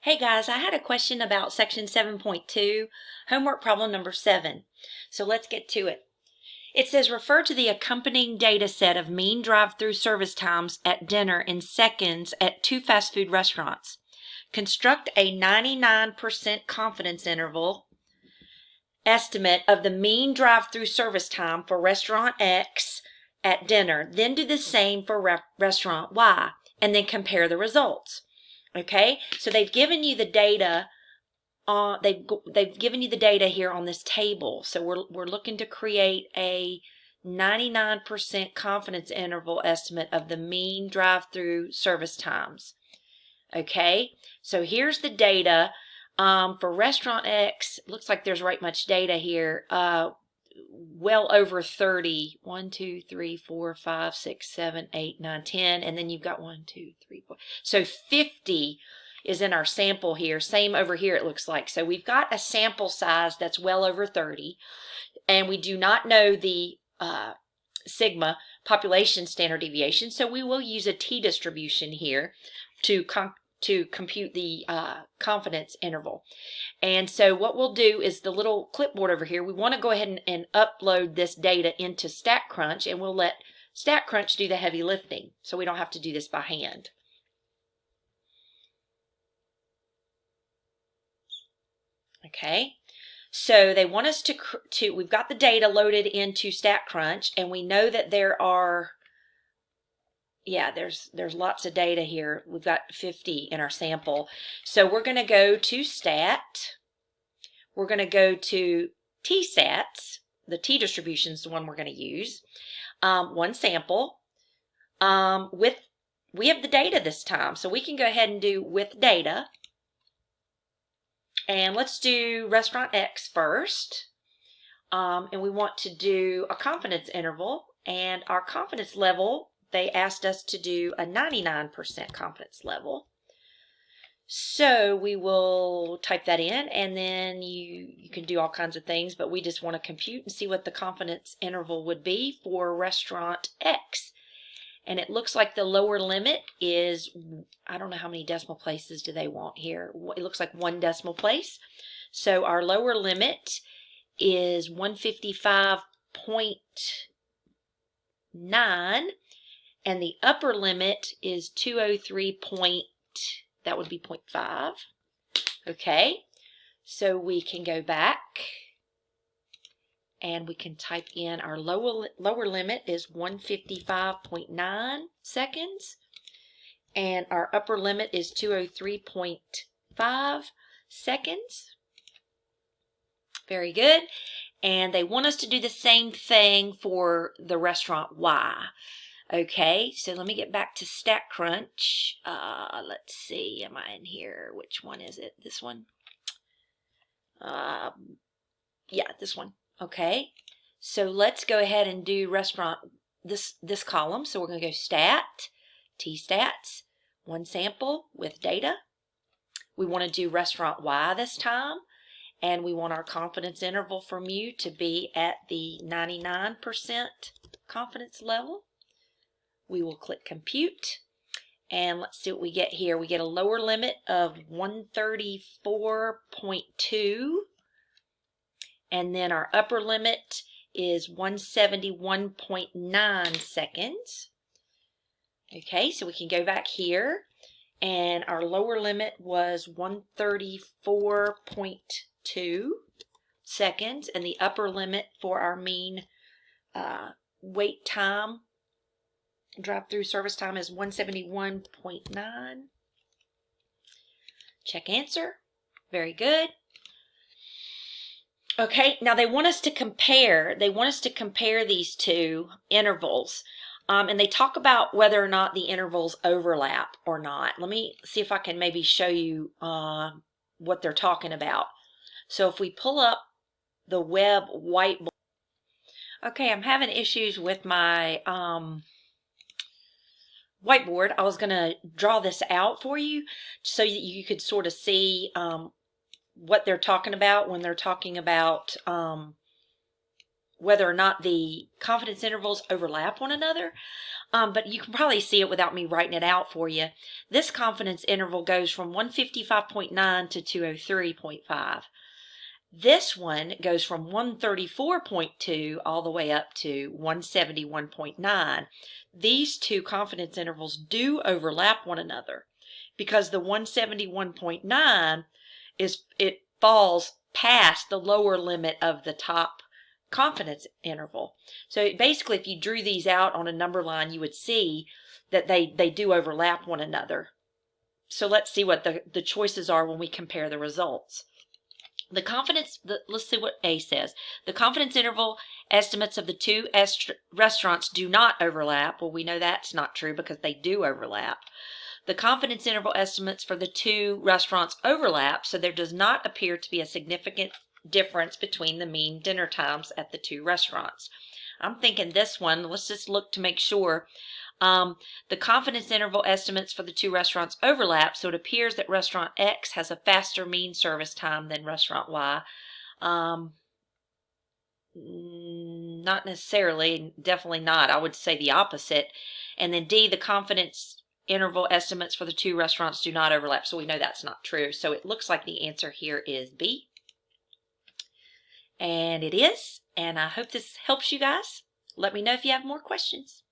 Hey guys, I had a question about section 7.2, homework problem number 7. So let's get to it. It says refer to the accompanying data set of mean drive-through service times at dinner in seconds at 2 fast food restaurants. Construct a 99% confidence interval estimate of the mean drive-through service time for restaurant X at dinner. Then do the same for restaurant Y and then compare the results. Okay, so they've given you the data. They've given you the data here on this table. So we're looking to create a 99% confidence interval estimate of the mean drive-through service times. Okay, so here's the data for restaurant X. Looks like there's right much data here. Well over 30. 1, 2, 3, 4, 5, 6, 7, 8, 9, 10. And then you've got 1, 2, 3, 4. So 50 is in our sample here. Same over here it looks like. So we've got a sample size that's well over 30. And we do not know the sigma population standard deviation. So we will use a t-distribution here to compute the confidence interval. And so what we'll do is the little clipboard over here, we want to go ahead and upload this data into StatCrunch, and we'll let StatCrunch do the heavy lifting so we don't have to do this by hand. Okay, so they want us to we've got the data loaded into StatCrunch, and we know that there are, there's lots of data here. We've got 50 in our sample. So we're going to go to Stat. We're going to go to T-Stats. The t-distribution is the one we're going to use. One sample. We have the data this time, so we can go ahead and do with data. And let's do restaurant X first. And we want to do a confidence interval. And our confidence level, they asked us to do a 99% confidence level. So we will type that in, and then you can do all kinds of things, but we just want to compute and see what the confidence interval would be for restaurant X. And it looks like the lower limit is, I don't know how many decimal places do they want here. It looks like 1 decimal place. So our lower limit is 155.9. And the upper limit is 203. That would be 0.5. Okay, so we can go back and we can type in our lower limit is 155.9 seconds. And our upper limit is 203.5 seconds. Very good. And they want us to do the same thing for the restaurant Y. Okay, so let me get back to StatCrunch. Let's see, am I in here? Which one is it? This one? Yeah, this one. Okay, so let's go ahead and do restaurant, this column. So we're going to go Stat, T-Stats, one sample with data. We want to do restaurant Y this time, and we want our confidence interval for mu to be at the 99% confidence level. We will click compute, and let's see what we get here. We get a lower limit of 134.2, and then our upper limit is 171.9 seconds. Okay, so we can go back here, and our lower limit was 134.2 seconds, and the upper limit for our mean wait time, drive-through service time, is 171.9. Check answer. Very good. Okay, now they want us to compare. They want us to compare these two intervals. And they talk about whether or not the intervals overlap or not. Let me see if I can maybe show you what they're talking about. So if we pull up the web whiteboard. Okay, I'm having issues with my whiteboard. I was going to draw this out for you so that you could sort of see what they're talking about when they're talking about whether or not the confidence intervals overlap one another. But you can probably see it without me writing it out for you. This confidence interval goes from 155.9 to 203.5. This one goes from 134.2 all the way up to 171.9. These two confidence intervals do overlap one another because the 171.9 it falls past the lower limit of the top confidence interval. So basically, if you drew these out on a number line, you would see that they do overlap one another. So let's see what the choices are when we compare the results. Let's see what A says. The confidence interval estimates of the two restaurants do not overlap. Well, we know that's not true because they do overlap. The confidence interval estimates for the two restaurants overlap, so there does not appear to be a significant difference between the mean dinner times at the two restaurants. I'm thinking this one, let's just look to make sure. The confidence interval estimates for the two restaurants overlap, so it appears that restaurant X has a faster mean service time than restaurant Y. Not necessarily, definitely not. I would say the opposite. And then D, the confidence interval estimates for the two restaurants do not overlap, so we know that's not true. So it looks like the answer here is B. And it is, and I hope this helps you guys. Let me know if you have more questions.